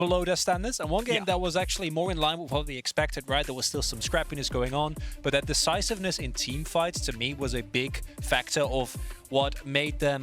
below their standards, and one game Yeah. that was actually more in line with what we expected, right? There was still some scrappiness going on, but that decisiveness in team fights, to me, was a big factor of what made them,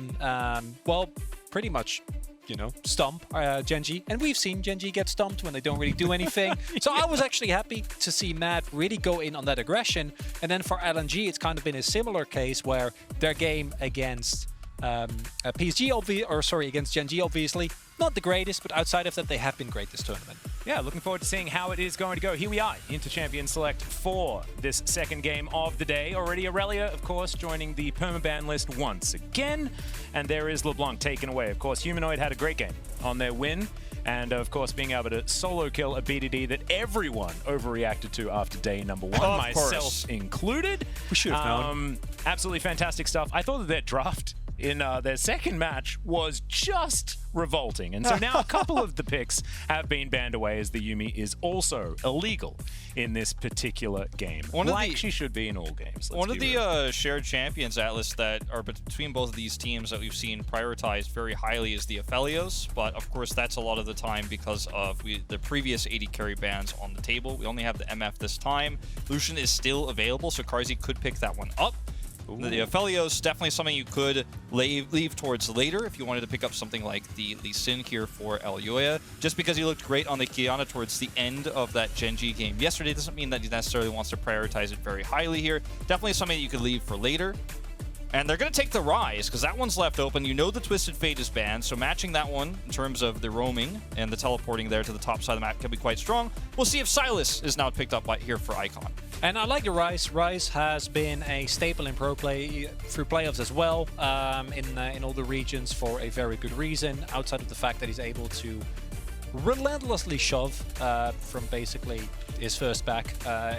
well, pretty much, you know, stomp Gen.G. And we've seen Gen.G get stomped when they don't really do anything. So I was actually happy to see Mad really go in on that aggression. And then for LNG, it's kind of been a similar case where their game against PSG, against Gen.G, obviously, not the greatest, but outside of that, they have been great this tournament. Yeah, looking forward to seeing how it is going to go. Here we are, into Champion Select for this second game of the day. Already Aurelia, of course, joining the permaban list once again. And there is LeBlanc taken away. Of course, Humanoid had a great game on their win. And of course, being able to solo kill a BDD that everyone overreacted to after day number one, myself included. We should have known. Absolutely fantastic stuff. I thought that their draft in their second match was just revolting. And so now a couple of the picks have been banned away, as the Yumi is also illegal in this particular game. She should be in all games. One of the shared champions, Atlas, that are between both of these teams that we've seen prioritized very highly is the Aphelios, but of course that's a lot of the time because of the previous AD carry bans on the table. We only have the MF this time. Lucian is still available, so Karzi could pick that one up. Ooh. The Aphelios, definitely something you could leave towards later if you wanted to pick up something like the Lee Sin here for Elyoya. Just because he looked great on the Qiyana towards the end of that Gen.G game yesterday doesn't mean that he necessarily wants to prioritize it very highly here. Definitely something you could leave for later. And they're going to take the Rise, because that one's left open. You know the Twisted Fate is banned, so matching that one in terms of the roaming and the teleporting there to the top side of the map can be quite strong. We'll see if Sylas is now picked up here for Icon. And I like the Rise. Rise has been a staple in pro play through playoffs as well, in all the regions for a very good reason, outside of the fact that he's able to relentlessly shove from basically his first back.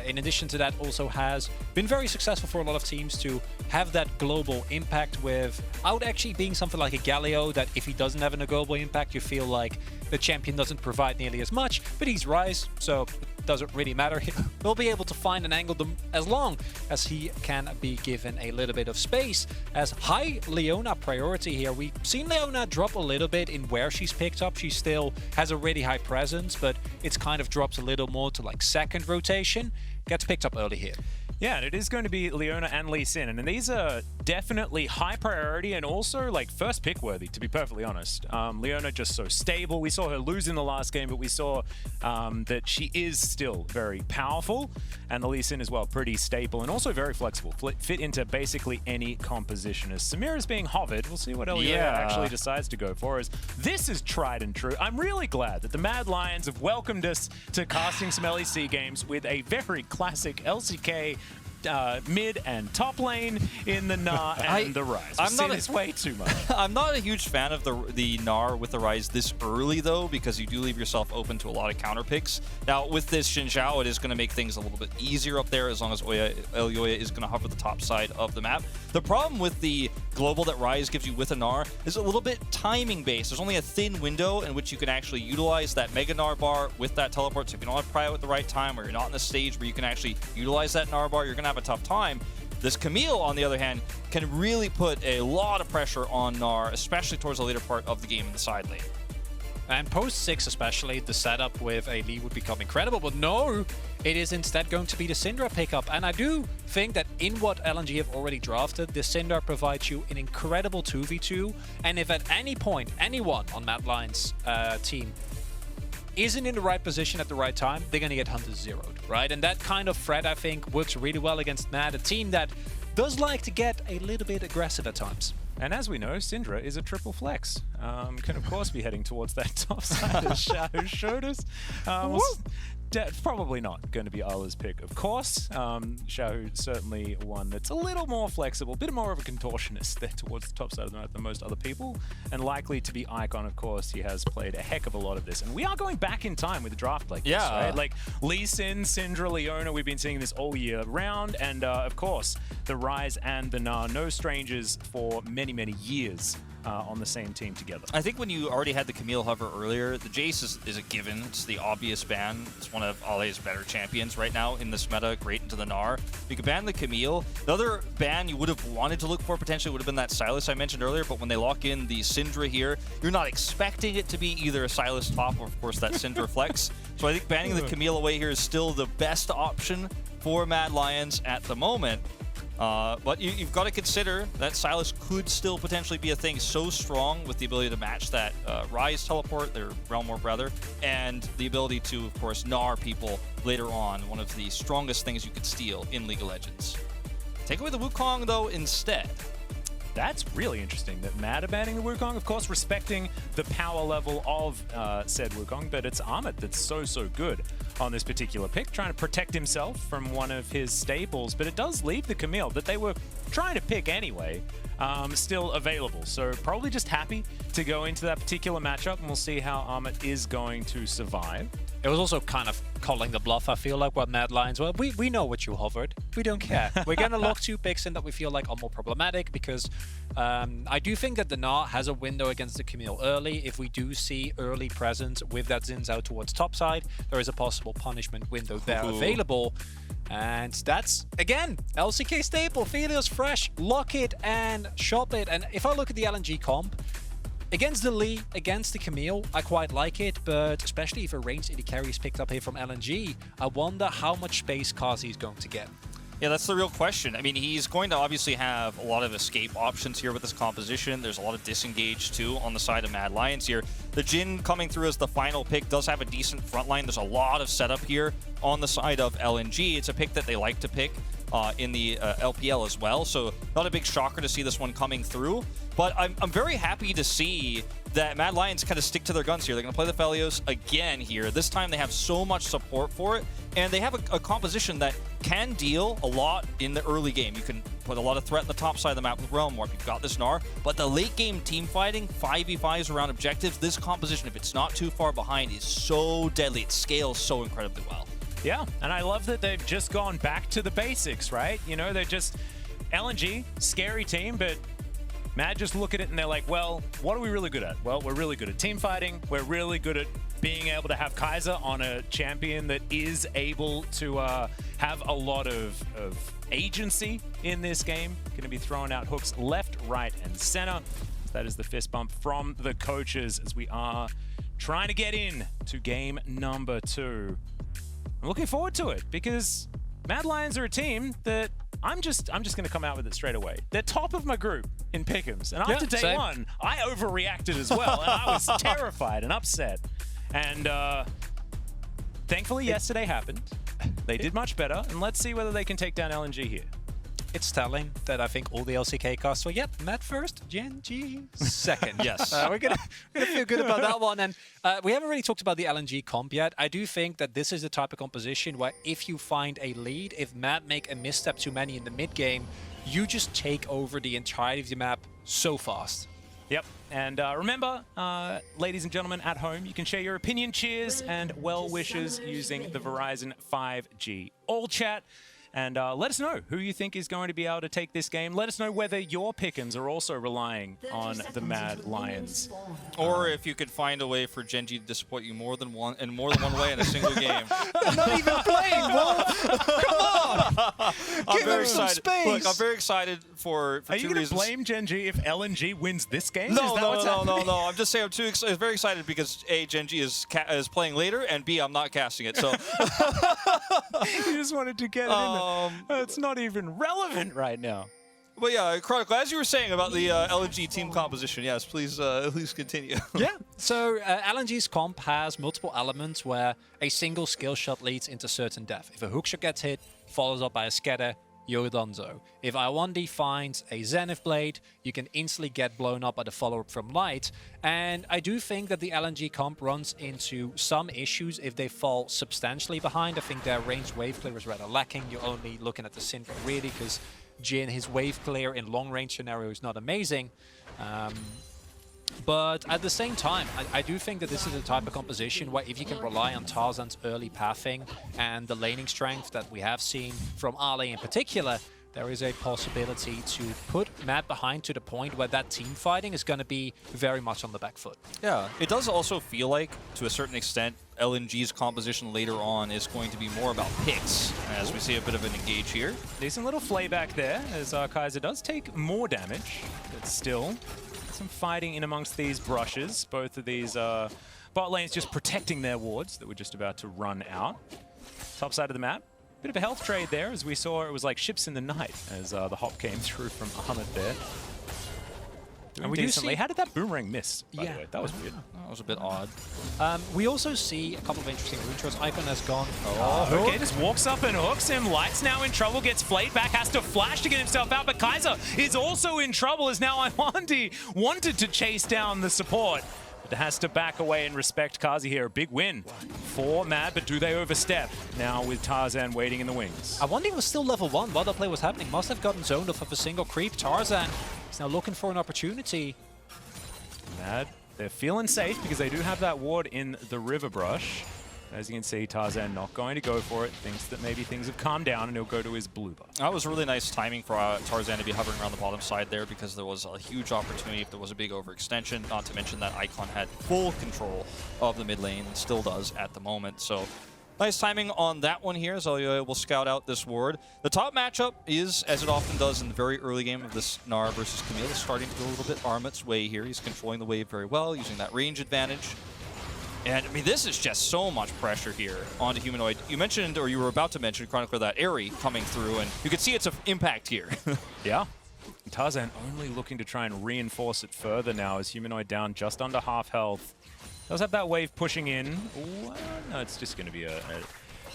In addition to that, also has been very successful for a lot of teams to have that global impact without actually being something like a Galio, that if he doesn't have a global impact, you feel like the champion doesn't provide nearly as much, but he's Rise, so it doesn't really matter. He'll be able to find and angle them as long as he can be given a little bit of space. As high Leona priority here, we've seen Leona drop a little bit in where she's picked up. She still has a really high presence, but it's kind of drops a little more to like second rotation. Gets picked up early here. Yeah, and it is going to be Leona and Lee Sin, and these are definitely high priority and also like first pick worthy, to be perfectly honest. Leona just so stable. We saw her lose in the last game, but we saw that she is still very powerful, and the Lee Sin as well, pretty stable and also very flexible. Fit into basically any composition. As Samira's being hovered, we'll see what Elyoya actually decides to go for. As this is tried and true. I'm really glad that the Mad Lions have welcomed us to casting some LEC games with a very classic LCK mid and top lane in the Gnar and the Rise. I'm not this way too much. I'm not a huge fan of the Gnar with the Rise this early, though, because you do leave yourself open to a lot of counter picks. Now, with this Xin Zhao, it is going to make things a little bit easier up there as long as Elyoya is going to hover the top side of the map. The problem with the global that Rise gives you with a Gnar is a little bit timing based. There's only a thin window in which you can actually utilize that Mega Gnar bar with that teleport. So if you don't have Prio at the right time, or you're not in the stage where you can actually utilize that Gnar bar, you're going to have a tough time. This Camille, on the other hand, can really put a lot of pressure on Gnar, especially towards the later part of the game in the side lane. And post 6 especially, the setup with a Lee would become incredible, but no, it is instead going to be the Syndra pickup. And I do think that in what LNG have already drafted, the Syndra provides you an incredible 2v2, and if at any point anyone on Mad Lions' team isn't in the right position at the right time, they're going to get Hunter zeroed, right? And that kind of threat, I think, works really well against Mad, a team that does like to get a little bit aggressive at times. And as we know, Syndra is a triple flex. Can of course be heading towards that top side as Xiao showed us. Probably not going to be Isla's pick, of course. Xiao certainly one that's a little more flexible, a bit more of a contortionist there towards the top side of the map than most other people, and likely to be Icon, of course. He has played a heck of a lot of this, and we are going back in time with a draft like this, right? Like Lee Sin, Syndra, Leona, we've been seeing this all year round, and of course, the Rise and the Gnar, no strangers for many, many years on the same team together. I think when you already had the Camille hover earlier, the Jace is a given. It's the obvious ban. It's one of Ale's better champions right now in this meta, great into the Gnar. You could ban the Camille. The other ban you would have wanted to look for potentially would have been that Sylas I mentioned earlier, but when they lock in the Syndra here, you're not expecting it to be either a Sylas top or, of course, that Syndra flex. So I think banning the Camille away here is still the best option for Mad Lions at the moment. But you've got to consider that Sylas could still potentially be a thing so strong with the ability to match that Rise teleport, their Realm Warp rather, and the ability to, of course, Gnar people later on, one of the strongest things you could steal in League of Legends. Take away the Wukong, though, instead. That's really interesting that Mad are banning the Wukong, of course, respecting the power level of said Wukong, but it's Amit that's so good on this particular pick, trying to protect himself from one of his staples, but it does leave the Camille that they were trying to pick anyway, still available. So probably just happy to go into that particular matchup, and we'll see how Amit is going to survive. It was also kind of calling the bluff, I feel like, what Mad Lions were. We know what you hovered. We don't care. We're going to lock 2 picks in that we feel like are more problematic because I do think that the Gnar has a window against the Camille early. If we do see early presence with that Zins out towards topside, there is a possible punishment window there available. And that's, again, LCK staple. Felios fresh. Lock it and shop it. And if I look at the LNG comp, against the Lee, against the Camille, I quite like it, but especially if a ranged AD carry is picked up here from LNG, I wonder how much space Kazi is going to get. Yeah, that's the real question. I mean, he's going to obviously have a lot of escape options here with this composition. There's a lot of disengage, too, on the side of Mad Lions here. The Jhin coming through as the final pick does have a decent front line. There's a lot of setup here on the side of LNG. It's a pick that they like to pick in the LPL as well, so not a big shocker to see this one coming through. But I'm very happy to see that Mad Lions kind of stick to their guns here. They're going to play the Felios again here. This time they have so much support for it, and they have a composition that can deal a lot in the early game. You can put a lot of threat in the top side of the map with Realm Warp. You've got this Gnar, but the late game team fighting, 5v5s around objectives, this composition, if it's not too far behind, is so deadly. It scales so incredibly well. Yeah, and I love that they've just gone back to the basics, right? You know, they're just LNG, scary team, but Mad just look at it and they're like, well, what are we really good at? Well, we're really good at team fighting. We're really good at being able to have Kaiser on a champion that is able to have a lot of agency in this game. Going to be throwing out hooks left, right, and center. That is the fist bump from the coaches as we are trying to get in to game number 2. I'm looking forward to it because Mad Lions are a team that I'm just going to come out with it straight away. They're top of my group in pick'ems, and after day 1, I overreacted as well, and I was terrified and upset. And thankfully, yesterday happened. They did much better, and let's see whether they can take down LNG here. It's telling that I think all the LCK casts were, yep, Mad first, Gen G second. Yes. We're gonna feel good about that one. And we haven't really talked about the LNG comp yet. I do think that this is the type of composition where if you find a lead, if Mad make a misstep too many in the mid game, you just take over the entirety of the map so fast. Yep, and remember, ladies and gentlemen at home, you can share your opinion, cheers, and well wishes using the Verizon 5G All Chat. And let us know who you think is going to be able to take this game. Let us know whether your pick'ems are also relying on the Mad Lions. Or if you could find a way for Genji to disappoint you more than one way in a single game. I'm not even playing, Wolf! Come on! Give him some space! Look, I'm very excited for Are you going to blame Genji if LNG wins this game? No. I'm just saying I'm very excited because A, Genji is playing later, and B, I'm not casting it. So you just wanted to get it in there. It's not even relevant right now. But yeah, Chronicle, as you were saying about the LNG team composition, yes, please continue. Yeah, so LNG's comp has multiple elements where a single skill shot leads into certain death. If a hookshot gets hit, follows up by a scatter, you're donezo. If I1D finds a Zenith Blade, you can instantly get blown up by the follow-up from Light. And I do think that the LNG comp runs into some issues if they fall substantially behind. I think their ranged wave clear is rather lacking. You're only looking at the Syndra really because Jhin, his wave clear in long-range scenario is not amazing. But at the same time, I do think that this is the type of composition where if you can rely on Tarzan's early pathing and the laning strength that we have seen from Ale in particular, there is a possibility to put Matt behind to the point where that team fighting is going to be very much on the back foot. Yeah, it does also feel like, to a certain extent, LNG's composition later on is going to be more about picks, as we see a bit of an engage here. Decent little flayback there, as Kaiser does take more damage, but still some fighting in amongst these brushes. Both of these bot lanes just protecting their wards that were just about to run out. Top side of the map. Bit of a health trade there, as we saw it was like ships in the night as the hop came through from Ahmed there. And we decently. How did that boomerang miss, by the way? That was weird. That was a bit odd. We also see a couple of interesting rune shots. Icon has gone. Okay, just walks up and hooks him. Light's now in trouble, gets flayed back, has to flash to get himself out, but Kaiser is also in trouble as now Iwandi wanted to chase down the support. Has to back away and respect Kazi here. A big win for Mad, but do they overstep now with Tarzan waiting in the wings? Iwandi was still level 1 while the play was happening. Must have gotten zoned off of a single creep. Tarzan is now looking for an opportunity. Mad, they're feeling safe because they do have that ward in the river brush. As you can see, Tarzan not going to go for it. Thinks that maybe things have calmed down and he'll go to his blue buff. That was really nice timing for Tarzan to be hovering around the bottom side there, because there was a huge opportunity if there was a big overextension. Not to mention that Icon had full control of the mid lane and still does at the moment. So nice timing on that one here, so we'll scout out this ward. The top matchup is, as it often does in the very early game of this Gnar versus Camille, is starting to go a little bit Armit's way here. He's controlling the wave very well, using that range advantage. And, I mean, this is just so much pressure here onto Humanoid. You mentioned, or you were about to mention, Chronicler, that Aerie coming through, and you can see its impact here. Yeah. Tarzan only looking to try and reinforce it further now as Humanoid down just under half health. Does have that wave pushing in. No, it's just going to be a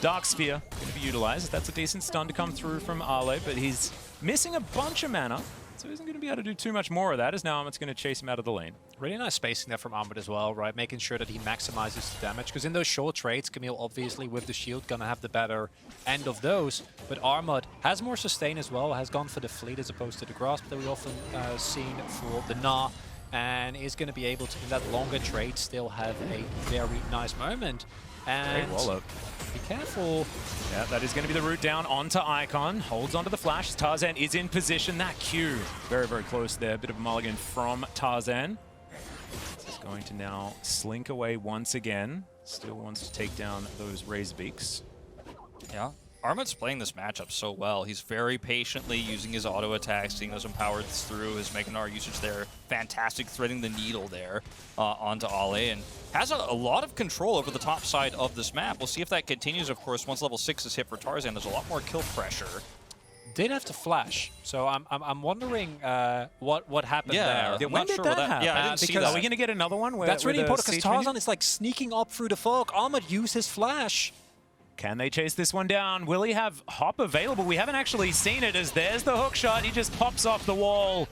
Dark Sphere going to be utilized. That's a decent stun to come through from Ale, but he's missing a bunch of mana. So he isn't going to be able to do too much more of that, as now Ahmed's going to chase him out of the lane. Really nice spacing there from Ahmed as well, right? Making sure that he maximizes the damage. Because in those short trades, Camille obviously with the shield going to have the better end of those. But Ahmed has more sustain as well, has gone for the fleet as opposed to the grasp that we often seen for the Gnar. And is going to be able to, in that longer trade, still have a very nice moment. And great wallop. Be careful. Yeah, that is going to be the route down onto Icon. Holds onto the flash. Tarzan is in position. That Q, very, very close there. Bit of a mulligan from Tarzan. He's going to now slink away once again. Still wants to take down those Razorbeaks. Yeah. Armit's playing this matchup so well. He's very patiently using his auto attacks, seeing those empowered through, his Mega Gnar usage there. Fantastic, threading the needle there onto Ale, and has a lot of control over the top side of this map. We'll see if that continues, of course, once level 6 is hit for Tarzan. There's a lot more kill pressure. Did have to flash, so I'm wondering what happened there. Yeah, when did that happen? Yeah, I didn't see that. Are we going to get another one? That's really important because Tarzan is like sneaking up through the fog. Ahmed used his flash. Can they chase this one down? Will he have Hop available? We haven't actually seen it, as there's the hook shot. He just pops off the wall.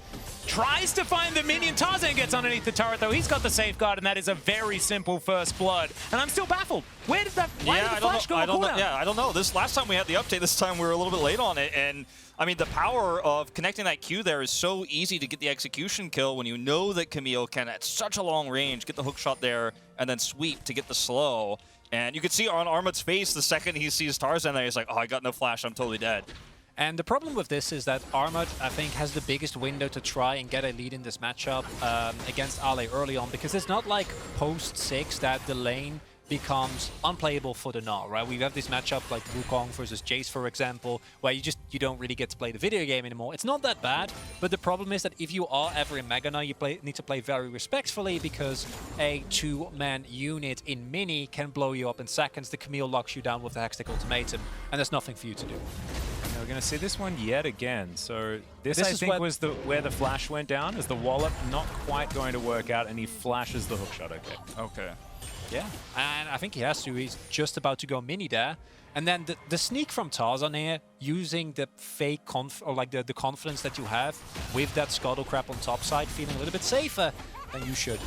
Tries to find the minion. Tarzan gets underneath the turret, though. He's got the safeguard, and that is a very simple first blood. And I'm still baffled. Where did that why did the flash go cooldown? Yeah, I don't know. This last time we had the update, this time we were a little bit late on it. And, I mean, the power of connecting that Q there is so easy to get the execution kill when you know that Camille can, at such a long range, get the hook shot there and then sweep to get the slow. And you can see on Armit's face the second he sees Tarzan there, he's like, oh, I got no flash, I'm totally dead. And the problem with this is that Armut, I think, has the biggest window to try and get a lead in this matchup against Ale early on, because it's not like post-6 that the lane becomes unplayable for the Gnar, right? We have this matchup like Wukong versus Jace, for example, where you don't really get to play the video game anymore. It's not that bad, but the problem is that if you are ever in Mega Gnar, you need to play very respectfully, because a 2-man unit in mini can blow you up in seconds. The Camille locks you down with the Hextech Ultimatum, and there's nothing for you to do. And we're going to see this one yet again. So this I think was where the flash went down, as the wallop not quite going to work out, and he flashes the hookshot. Okay. Yeah, and I think he has to. He's just about to go mini there. And then the sneak from Tarzan here, using the fake the confidence that you have with that Scuttle Crab on top side, feeling a little bit safer. then you should.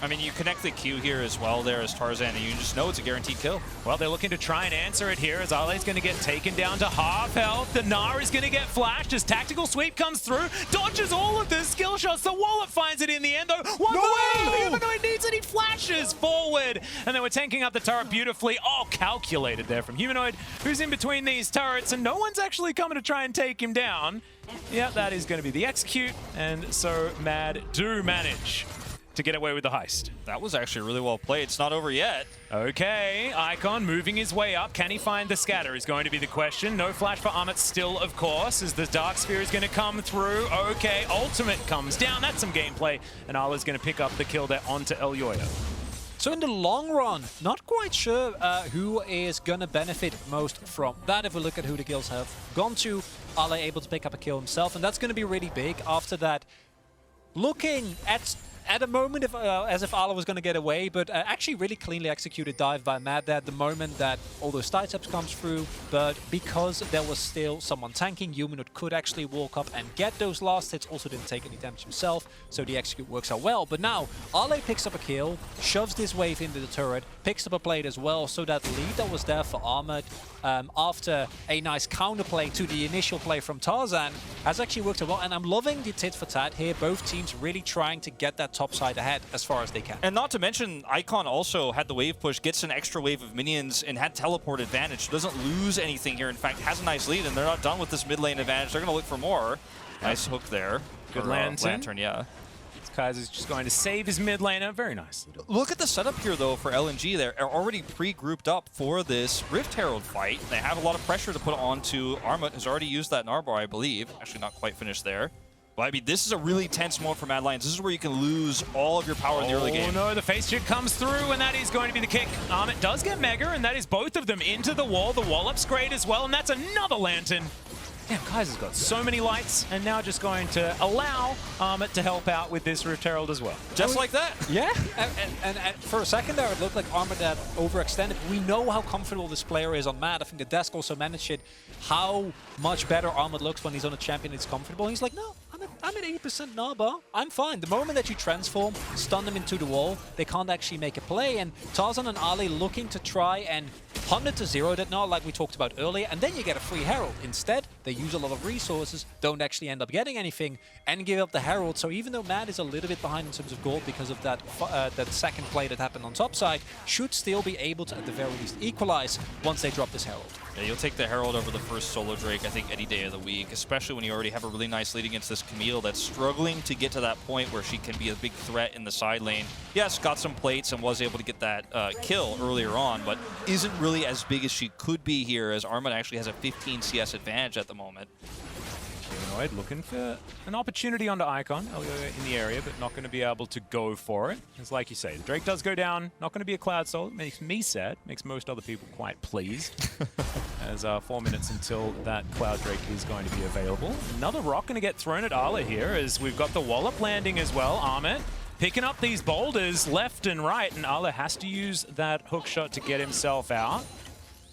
I mean, you connect the Q here as well there as Tarzan, and you just know it's a guaranteed kill. Well, they're looking to try and answer it here as Ale's going to get taken down to half health. The Gnar is going to get flashed as Tactical Sweep comes through, dodges all of the skill shots. The Wallop finds it in the end, though. One way! Humanoid needs it, he flashes forward. And then we're tanking up the turret beautifully. Oh, calculated there from Humanoid, who's in between these turrets, and no one's actually coming to try and take him down. Yeah, that is going to be the execute, and so Mad do manage to get away with the heist. That was actually really well played. It's not over yet. Okay, Icon moving his way up. Can he find the scatter is going to be the question. No flash for Amit still, of course, as the Dark Sphere is going to come through. Okay, Ultimate comes down. That's some gameplay. And Ala's going to pick up the kill there onto El Yoyo. So in the long run, not quite sure who is going to benefit most from that. If we look at who the kills have gone to, Ale able to pick up a kill himself, and that's going to be really big. After that, looking at a moment as if Ale was going to get away, but actually really cleanly executed dive by Mad there at the moment that all those sidesteps comes through, but because there was still someone tanking, Humanoid could actually walk up and get those last hits, also didn't take any damage himself, so the execute works out well. But now, Ale picks up a kill, shoves this wave into the turret, picks up a plate as well, so that lead that was there for Ahmed after a nice counterplay to the initial play from Tarzan has actually worked out well, and I'm loving the tit for tat here. Both teams really trying to get that top side ahead as far as they can. And not to mention, Icon also had the wave push, gets an extra wave of minions, and had teleport advantage. Doesn't lose anything here. In fact, has a nice lead, and they're not done with this mid lane advantage. They're going to look for more. Nice hook there. Good lantern. Yeah. Kaiser's just going to save his mid laner. Very nice. Look at the setup here, though, for LNG. They're already pre-grouped up for this Rift Herald fight. They have a lot of pressure to put onto Armut, who's already used that Narbar, I believe. Actually, not quite finished there. But I mean, this is a really tense moment for Mad Lions. This is where you can lose all of your power in the early game. Oh no, the face chip comes through, and that is going to be the kick. Armut does get Mega, and that is both of them into the wall. The Wallop's great as well, and that's another Lantern. Damn, Kaiser's got so many lights, and now just going to allow Armut to help out with this Rift Herald as well. Just like that. Yeah, and for a second there, it looked like Armut had overextended. We know how comfortable this player is on Mad. I think the desk also managed it. How much better Armut looks when he's on a champion that's comfortable. He's like, no, I'm at 80% Narbar. I'm fine. The moment that you transform, stun them into the wall, they can't actually make a play. And Tarzan and Ali looking to try and 100 to 0 that Gnar, like we talked about earlier, and then you get a free Herald. Instead, they use a lot of resources, don't actually end up getting anything, and give up the Herald. So even though Mad is a little bit behind in terms of gold because of that second play that happened on top side, should still be able to, at the very least, equalize once they drop this Herald. Yeah, you'll take the Herald over the first solo Drake, I think, any day of the week, especially when you already have a really nice lead against this Camille that's struggling to get to that point where she can be a big threat in the side lane. Yes, got some plates and was able to get that kill earlier on, but isn't really as big as she could be here, as Armut actually has a 15 CS advantage at the moment. Humanoid looking for an opportunity onto Icon. Elio in the area, but not going to be able to go for it. It's like you say, the Drake does go down. Not going to be a Cloud Soul. It makes me sad. Makes most other people quite pleased. As 4 minutes until that Cloud Drake is going to be available. Another rock going to get thrown at Ala here, as we've got the Wallop landing as well. Armut picking up these boulders left and right, and Ala has to use that hook shot to get himself out.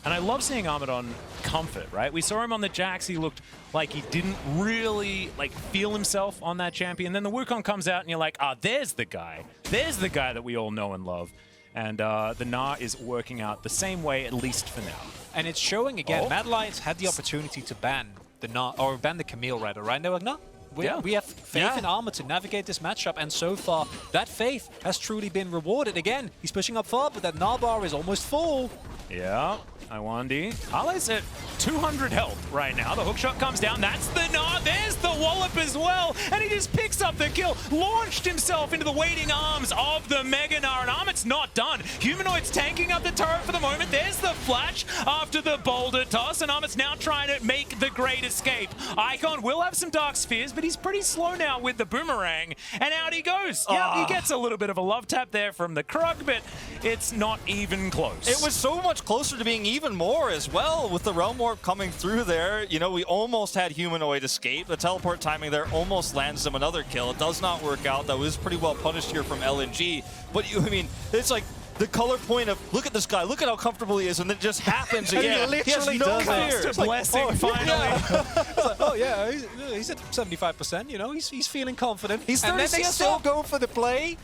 And I love seeing Armut on comfort, right? We saw him on the Jax. He looked like he didn't really feel himself on that champion. Then the Wukong comes out and you're like, ah, there's the guy. There's the guy that we all know and love. And the Gnar is working out the same way, at least for now. And it's showing again, Mad Lions had the opportunity to ban the Gnar, or ban the Camille rather, right? They were like, no. We have faith in Armut to navigate this matchup, and so far, that faith has truly been rewarded. Again, he's pushing up far, but that Narbar is almost full. Yeah, Iwandi. Ale's at 200 health right now. The hookshot comes down. That's the Gnar. There's the Wallop as well. And he just picks up the kill. Launched himself into the waiting arms of the Mega Gnar. And Armut's not done. Humanoid's tanking up the turret for the moment. There's the flash after the boulder toss. And Armut's now trying to make the great escape. Icon will have some Dark Spheres, but he's pretty slow now with the boomerang. And out he goes. Yeah, he gets a little bit of a love tap there from the Krug, but it's not even close. It was so much closer to being even more as well with the Realm Warp coming through there. You know, we almost had Humanoid escape. The teleport timing there almost lands them another kill. It does not work out. That was pretty well punished here from LNG. But, I mean, it's like the color point of, look at this guy, look at how comfortable he is, and then it just happens again. He literally has no does that. fear. It's like, blessing, finally. It's like, oh yeah, he's at 75%, you know, he's feeling confident. He's and 30 then they CS still up. go for the play.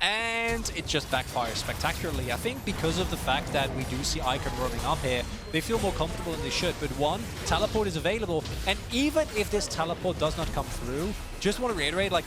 And it just backfires spectacularly. I think because of the fact that we do see Icon roaming up here, they feel more comfortable than they should. But one, teleport is available, and even if this teleport does not come through, just want to reiterate, like,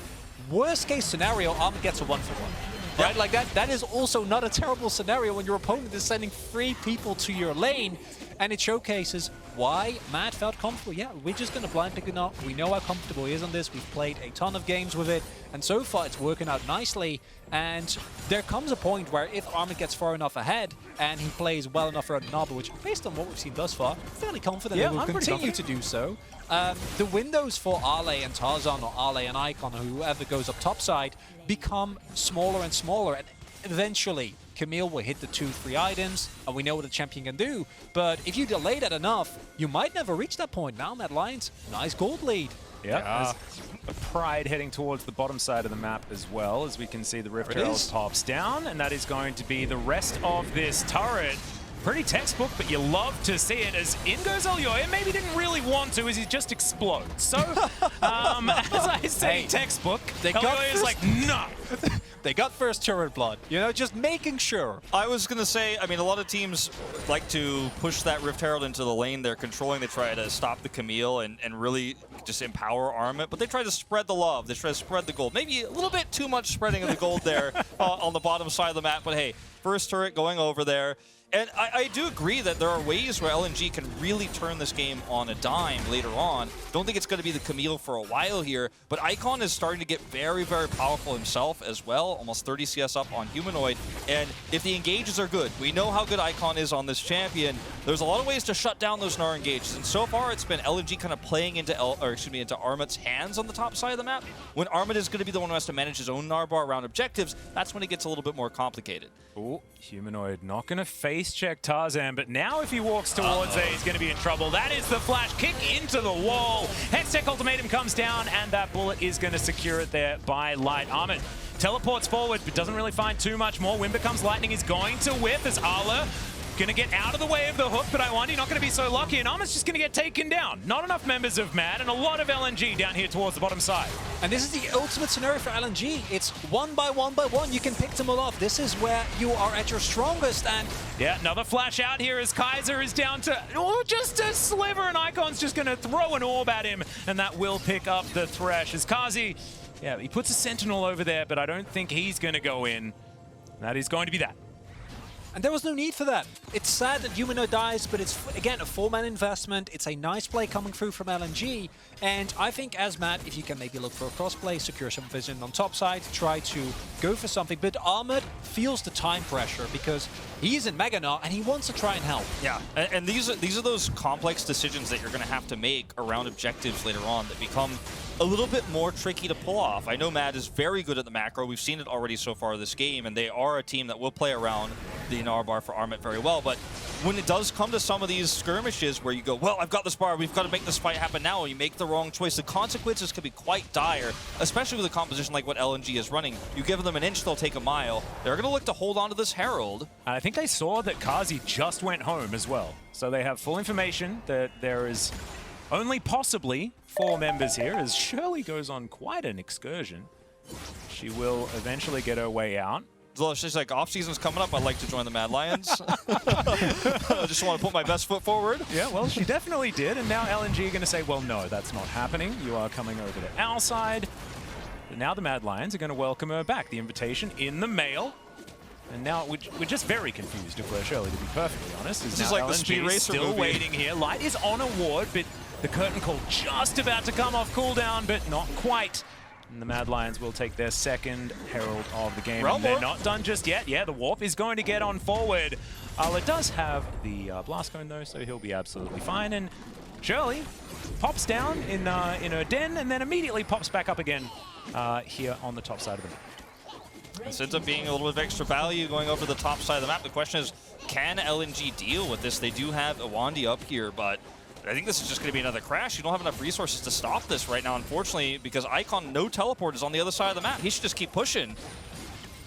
worst case scenario, Armor gets a 1-for-1. Right? Like that is also not a terrible scenario when your opponent is sending 3 people to your lane, and it showcases why Matt felt comfortable. Yeah, we're just going to blind pick it up. We know how comfortable he is on this. We've played a ton of games with it, and so far it's working out nicely. And there comes a point where if Armor gets far enough ahead and he plays well enough around Naba, which based on what we've seen thus far, fairly confident he will continue to do so. The windows for Ale and Tarzan, or Ale and Icon, or whoever goes up topside, become smaller and smaller, and eventually Camille will hit the 2-3 items, and we know what a champion can do. But if you delay that enough, you might never reach that point. Now Mad Lions, nice gold lead. Yeah, a Pride heading towards the bottom side of the map as well, as we can see the Rift Herald pops down, and that is going to be the rest of this turret. Pretty textbook, but you love to see it as in goes Elyoya. Maybe didn't really want to, as he just explodes. So, as I say, textbook, Elyoya's like, no. They got first turret blood, you know, just making sure. I was going to say, I mean, a lot of teams like to push that Rift Herald into the lane they're controlling. They try to stop the Camille and really just empower Armit, but they try to spread the love. They try to spread the gold. Maybe a little bit too much spreading of the gold there on the bottom side of the map, but hey, first turret going over there. And I do agree that there are ways where LNG can really turn this game on a dime later on. Don't think it's going to be the Camille for a while here, but Icon is starting to get very, very powerful himself as well. Almost 30 CS up on Humanoid. And if the engages are good, we know how good Icon is on this champion. There's a lot of ways to shut down those Gnar engages. And so far, it's been LNG kind of playing into into Armit's hands on the top side of the map. When Armit is going to be the one who has to manage his own Gnar bar around objectives, that's when it gets a little bit more complicated. Oh, Humanoid not going to face check Tarzan, but now if he walks towards it, he's going to be in trouble. That is the flash kick into the wall. Hextech Ultimatum comes down, and that bullet is going to secure it there by Light. Armit teleports forward, but doesn't really find too much more. Wind becomes lightning. He's going to whiff as Arla going to get out of the way of the hook, but I wonder, not going to be so lucky, and Armit's just going to get taken down. Not enough members of MAD, and a lot of LNG down here towards the bottom side. And this is the ultimate scenario for LNG. It's 1 by 1 by 1. You can pick them all off. This is where you are at your strongest. And yeah, another flash out here as Kaiser is down to just a sliver, and Icon's just going to throw an orb at him, and that will pick up the Thresh. As Kazi, yeah, he puts a Sentinel over there, but I don't think he's going to go in. That is going to be that. And there was no need for that. It's sad that Humanoid dies, but it's, again, a 4-man investment. It's a nice play coming through from LNG. And I think as Matt, if you can maybe look for a cross-play, secure some vision on top side, try to go for something. But Armit feels the time pressure because he's in Mega Gnar and he wants to try and help. Yeah, and these are those complex decisions that you're going to have to make around objectives later on that become a little bit more tricky to pull off. I know Mad is very good at the macro. We've seen it already so far this game, and they are a team that will play around the Gnar bar for Armit very well. But when it does come to some of these skirmishes where you go, well, I've got this bar, we've got to make this fight happen now, and you make the wrong choice, the consequences can be quite dire, especially with a composition like what LNG is running. You give them an inch, they'll take a mile. They're going to look to hold on to this Herald. And I think they saw that Kazi just went home as well. So they have full information that there is only possibly 4 members here, as Shirley goes on quite an excursion. She will eventually get her way out. So she's like, off-season's coming up, I'd like to join the Mad Lions. I just want to put my best foot forward. Yeah, well, she definitely did, and now LNG are going to say, well, no, that's not happening. You are coming over to our side. But now the Mad Lions are going to welcome her back. The invitation in the mail. And now we're just very confused, if we're Shirley, to be perfectly honest. This is like the Speed Racer still movie. Waiting here. Light is on a ward, but the curtain call just about to come off cooldown, but not quite. And the Mad Lions will take their second Herald of the game. And they're not done just yet. Yeah, the Warp is going to get on forward. It does have the Blast Cone, though, so he'll be absolutely fine. And Shirley pops down in her den and then immediately pops back up again here on the top side of the map. This ends up being a little bit of extra value going over the top side of the map. The question is, can LNG deal with this? They do have Iwandi up here, but I think this is just going to be another crash. You don't have enough resources to stop this right now, unfortunately, because Icon, no teleport, is on the other side of the map. He should just keep pushing.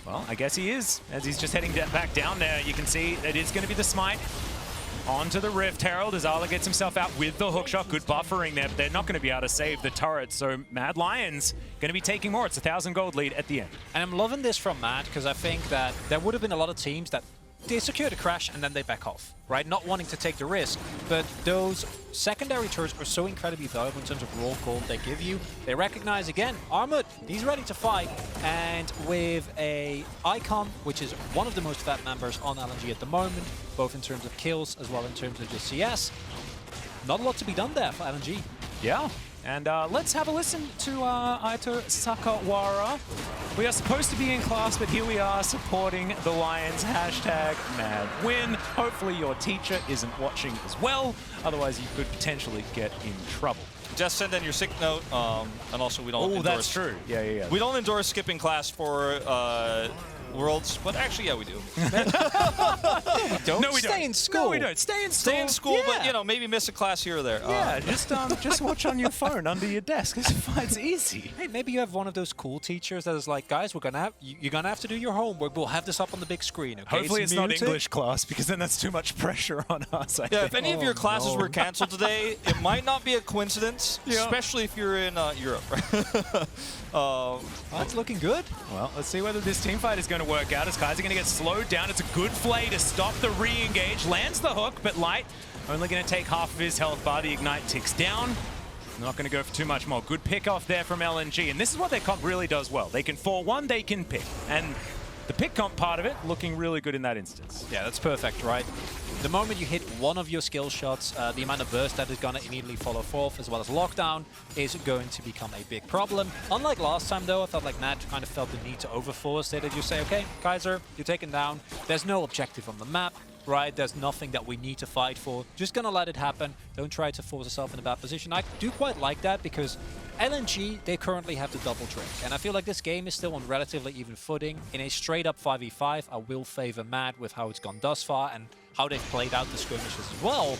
Well, I guess he is. As he's just heading back down there, you can see it is going to be the smite. Onto the Rift Herald as Ala gets himself out with the hookshot. Good buffering there, but they're not going to be able to save the turret. So Mad Lions going to be taking more. It's a 1,000 gold lead at the end. And I'm loving this from Mad because I think that there would have been a lot of teams that they secure the crash and then they back off, right? Not wanting to take the risk. But those secondary turrets are so incredibly valuable in terms of raw gold they give you. They recognize, again, Armored, he's ready to fight. And with a Icon, which is one of the most fat members on LNG at the moment, both in terms of kills as well in terms of just CS, not a lot to be done there for LNG. Yeah. And let's have a listen to Aito Sakawara. We are supposed to be in class, but here we are supporting the Lions. #MadWin. Hopefully your teacher isn't watching as well. Otherwise, you could potentially get in trouble. Just send in your sick note, and also we don't endorse... that's true. Yeah. We don't endorse skipping class for Worlds, but actually, yeah, we do. Don't. No, we Stay don't. in school. No, we don't. Stay in school. Stay in school, Yeah. but, you know, maybe miss a class here or there. Yeah, just watch on your phone under your desk. It's easy. Hey, maybe you have one of those cool teachers that is like, guys, you're gonna have to do your homework. We'll have this up on the big screen. Okay? Hopefully it's not muted. English class, because then that's too much pressure on us. I Yeah, think. if any of your classes were canceled today, it might not be a coincidence, especially if you're in Europe. That's looking good. Well, let's see whether this team fight is going to work out. Is Kaiser going to get slowed down? It's a good play to stop the re-engage. Lands the hook, but Light only going to take half of his health bar. The Ignite ticks down. Not going to go for too much more. Good pick off there from LNG. And this is what their comp really does well. They can 4-1, they can pick. And the pick comp part of it looking really good in that instance. Yeah, that's perfect, right? The moment you hit one of your skill shots, the amount of burst that is going to immediately follow forth, as well as lockdown, is going to become a big problem. Unlike last time, though, I felt like Nat kind of felt the need to overforce it. And you say, okay, Kaiser, you're taken down. There's no objective on the map, right? There's nothing that we need to fight for. Just going to let it happen. Don't try to force yourself in a bad position. I do quite like that because LNG, they currently have the double drink. And I feel like this game is still on relatively even footing. In a straight-up 5v5, I will favor Mad with how it's gone thus far and how they've played out the skirmishes as well.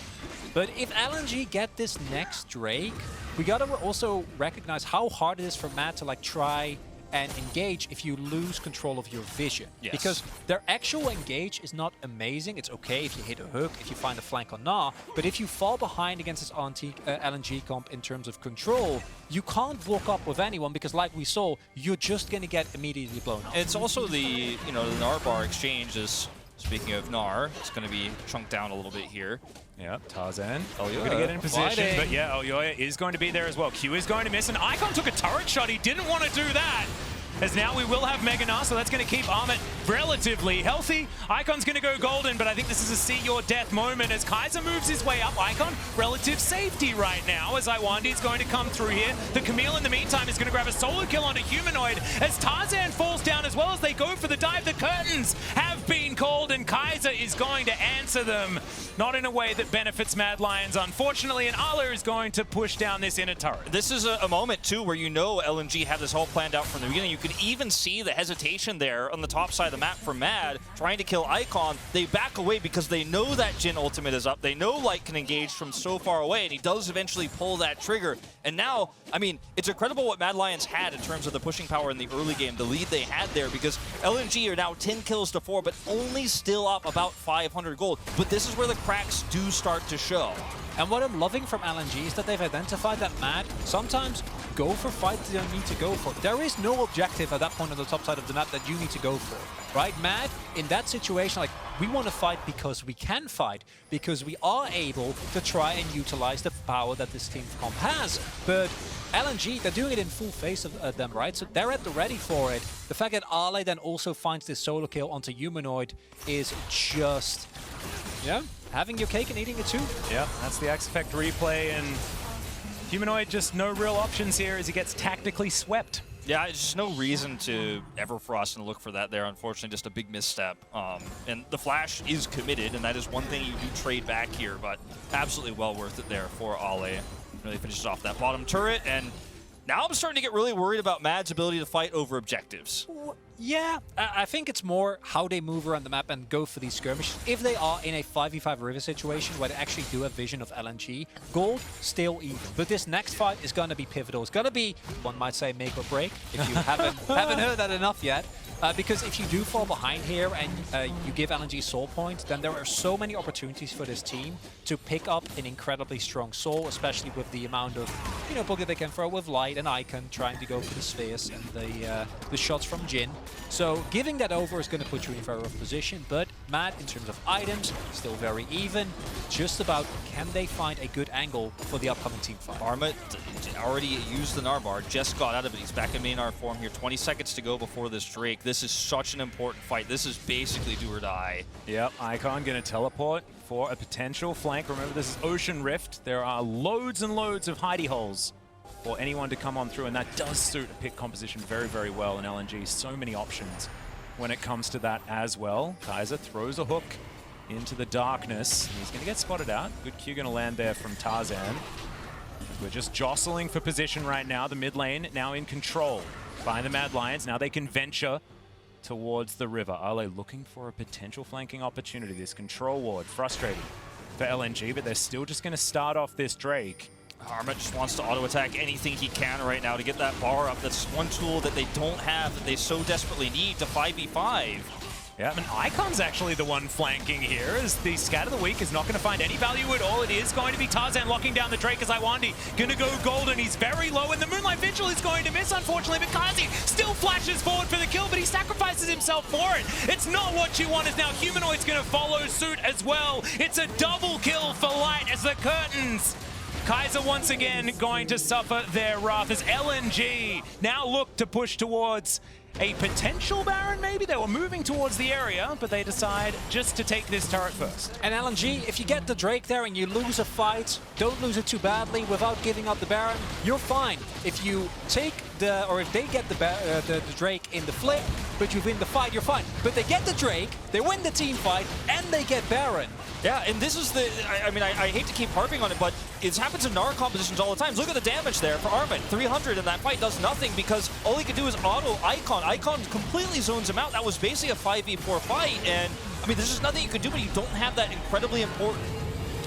But if LNG get this next Drake, we gotta also recognize how hard it is for Mad to like try and engage if you lose control of your vision. Yes. Because their actual engage is not amazing. It's okay if you hit a hook, if you find a flank or not, but if you fall behind against this LNG comp in terms of control, you can't walk up with anyone because like we saw, you're just gonna get immediately blown up. It's also the, the Gnar bar exchange is, speaking of Gnar, it's going to be chunked down a little bit here. Yep, Tarzan. Oh, yeah. Going to get in position, Fighting. but yeah, Oyoya is going to be there as well. Q is going to miss, and Icon took a turret shot. He didn't want to do that. As now we will have Mega Gnar, so that's going to keep Armit relatively healthy. Icon's going to go golden, but I think this is a see your death moment as Kaiser moves his way up. Icon, relative safety right now as Iwandi's going to come through here. The Camille in the meantime is going to grab a solo kill onto Humanoid as Tarzan falls down as well as they go for the dive. The curtains have been called and Kaiser is going to answer them. Not in a way that benefits Mad Lions, unfortunately, and Ala is going to push down this inner turret. This is a moment, too, where LNG had this all planned out from the beginning. You could even see the hesitation there on the top side of the map for Mad, trying to kill Icon. They back away because they know that Jhin ultimate is up. They know Light can engage from so far away, and he does eventually pull that trigger. And now, I mean, it's incredible what Mad Lions had in terms of the pushing power in the early game, the lead they had there, because LNG are now 10 kills to 4, but only still up about 500 gold. But this is where the cracks do start to show. And what I'm loving from LNG is that they've identified that Mad sometimes go for fights you don't need to go for. There is no objective at that point on the top side of the map that you need to go for, right? Mad, in that situation, like, we want to fight because we can fight, because we are able to try and utilize the power that this team comp has. But LNG, they're doing it in full face of them, right? So they're at the ready for it. The fact that Ale then also finds this solo kill onto Humanoid is just, having your cake and eating it too. Yeah, that's the Axe Effect replay, and Humanoid just no real options here as he gets tactically swept. Yeah, there's just no reason to ever frost and look for that there. Unfortunately, just a big misstep. And the flash is committed, and that is one thing you do trade back here, but absolutely well worth it there for Ale. Really finishes off that bottom turret, and now I'm starting to get really worried about Mad's ability to fight over objectives. Yeah, I think it's more how they move around the map and go for these skirmishes. If they are in a 5v5 river situation where they actually do have vision of LNG, gold still even. But this next fight is going to be pivotal. It's going to be, one might say, make or break, if you haven't heard that enough yet. Because if you do fall behind here and you give LNG soul point, then there are so many opportunities for this team to pick up an incredibly strong soul, especially with the amount of, boogie they can throw with Light and Icon trying to go for the spheres and the shots from Jhin. So giving that over is going to put you in a very rough position, but Matt, in terms of items, still very even. Just about, can they find a good angle for the upcoming team fight? Arma already used the Narbar, just got out of it. He's back in main art form here. 20 seconds to go before this Drake. This is such an important fight. This is basically do or die. Yep, Icon going to teleport for a potential flank. Remember, this is Ocean Rift. There are loads and loads of hidey holes for anyone to come on through, and that does suit a pick composition very, very well in LNG. So many options when it comes to that as well. Kaiser throws a hook into the darkness. He's going to get spotted out. Good Q going to land there from Tarzan. We're just jostling for position right now. The mid lane now in control by the Mad Lions. Now they can venture towards the river. Ale looking for a potential flanking opportunity. This control ward, frustrating for LNG, but they're still just going to start off this Drake. Arma just wants to auto-attack anything he can right now to get that bar up. That's one tool that they don't have that they so desperately need to 5v5. Yeah, and Icon's actually the one flanking here, as the Scat of the Week is not going to find any value at all. It is going to be Tarzan locking down the Drake as Iwandi going to go golden. He's very low, and the Moonlight Vigil is going to miss, unfortunately, but Kazi still flashes forward for the kill, but he sacrifices himself for it. It's not what you want, as now Humanoid's going to follow suit as well. It's a double kill for Light as the curtains. Kaiser once again going to suffer their wrath as LNG now look to push towards a potential Baron, maybe? They were moving towards the area, but they decide just to take this turret first. And LNG, if you get the Drake there and you lose a fight, don't lose it too badly without giving up the Baron, you're fine. If you take the, or if they get the Drake in the flip, but you win the fight, you're fine. But they get the Drake, they win the team fight, and they get Baron. Yeah, and this is the, I mean, I hate to keep harping on it, but it happens in Gnar compositions all the time. Look at the damage there for Armin. 300 in that fight does nothing because all he can do is auto Icon. Icon completely zones him out. That was basically a 5v4 fight, and I mean, there's just nothing you can do, but you don't have that incredibly important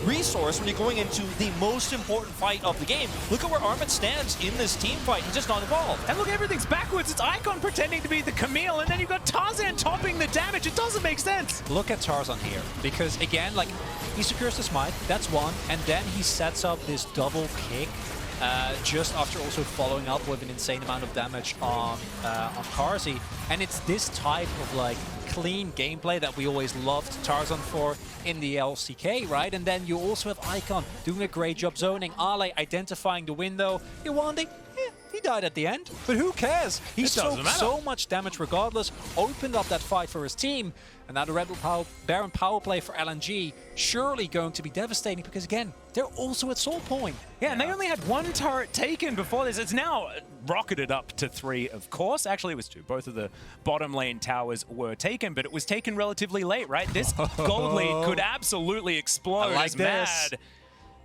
resource when you're going into the most important fight of the game. Look at where Armin stands in this team fight. He's just not involved. And look, everything's backwards. It's Icon pretending to be the Camille, and then you've got Tarzan topping the damage. It doesn't make sense. Look at Tarzan here, because again, like, he secures the smite, that's one, and then he sets up this double kick just after also following up with an insane amount of damage on Karzi. And it's this type of like clean gameplay that we always loved Tarzan for in the LCK, right? And then you also have Icon doing a great job zoning, Ale identifying the window. Iwandi, he died at the end, but who cares? He soaked so much damage regardless, opened up that fight for his team, and now the Red Bull Baron power play for LNG surely going to be devastating because, again, they're also at soul point. Yeah, and they only had one turret taken before this. It's now rocketed up to 3, of course. Actually, it was 2. Both of the bottom lane towers were taken, but it was taken relatively late, right? This gold lead could absolutely explode. I like as this. Mad.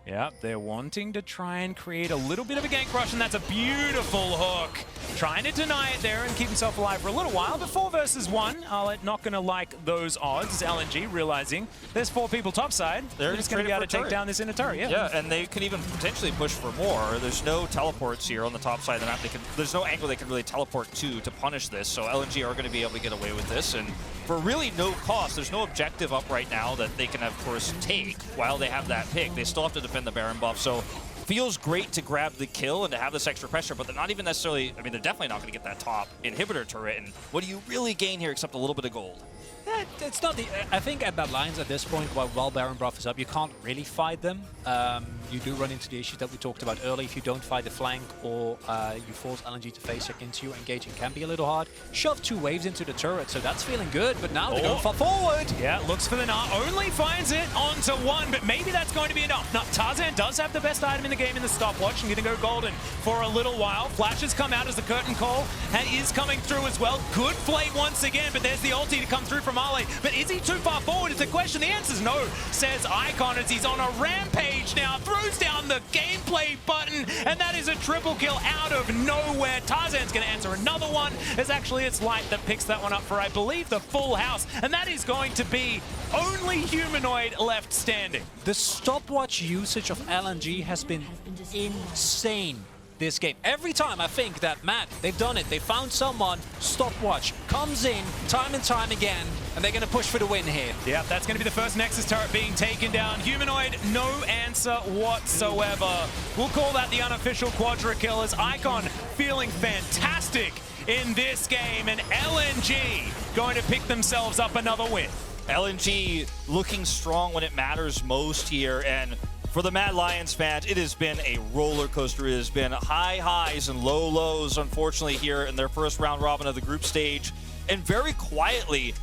Yeah, they're wanting to try and create a little bit of a gank rush, and that's a beautiful hook. Trying to deny it there and keep himself alive for a little while, but 4 versus 1. Not going to like those odds. LNG realizing there's 4 people topside. They're just going to be able to take down this inner turret. Yeah, and they can even potentially push for more. There's no teleports here on the top side of the map. There's no angle they can really teleport to punish this, so LNG are going to be able to get away with this, and for really no cost. There's no objective up right now that they can, of course, take while they have that pick. They still have to defend the Baron buff, so feels great to grab the kill and to have this extra pressure, but they're not even necessarily, I mean, they're definitely not going to get that top inhibitor turret, and what do you really gain here except a little bit of gold? It's not the, I think at that lines at this point, while Baron buff is up, you can't really fight them. You do run into the issues that we talked about earlier. If you don't fight the flank or you force LNG to face check into you, engaging can be a little hard. Shove 2 waves into the turret, so that's feeling good, but now they're going far forward. Yeah, looks for the Gnar, only finds it onto 1, but maybe that's going to be enough. Now, Tarzan does have the best item in the game in the stopwatch, and going to go golden for a little while. Flashes come out as the curtain call, and is coming through as well. Good play once again, but there's the ulti to come through from Male, but is he too far forward? It's a question. The answer's no, says Icon as he's on a rampage now, throws down the gameplay button, and that is a triple kill out of nowhere. Tarzan's going to answer another one, as actually it's Light that picks that one up for, I believe, the full house, and that is going to be only Humanoid left standing. The stopwatch usage of LNG has been insane this game. Every time I think that, man, they've done it. They found someone, stopwatch comes in time and time again, and they're going to push for the win here. Yeah, that's going to be the first Nexus turret being taken down. Humanoid, no answer whatsoever. We'll call that the unofficial quadra kill, as Icon feeling fantastic in this game, and LNG going to pick themselves up another win. LNG looking strong when it matters most here, and for the Mad Lions fans, it has been a roller coaster. It has been high highs and low lows, unfortunately, here in their first round robin of the group stage. And very quietly,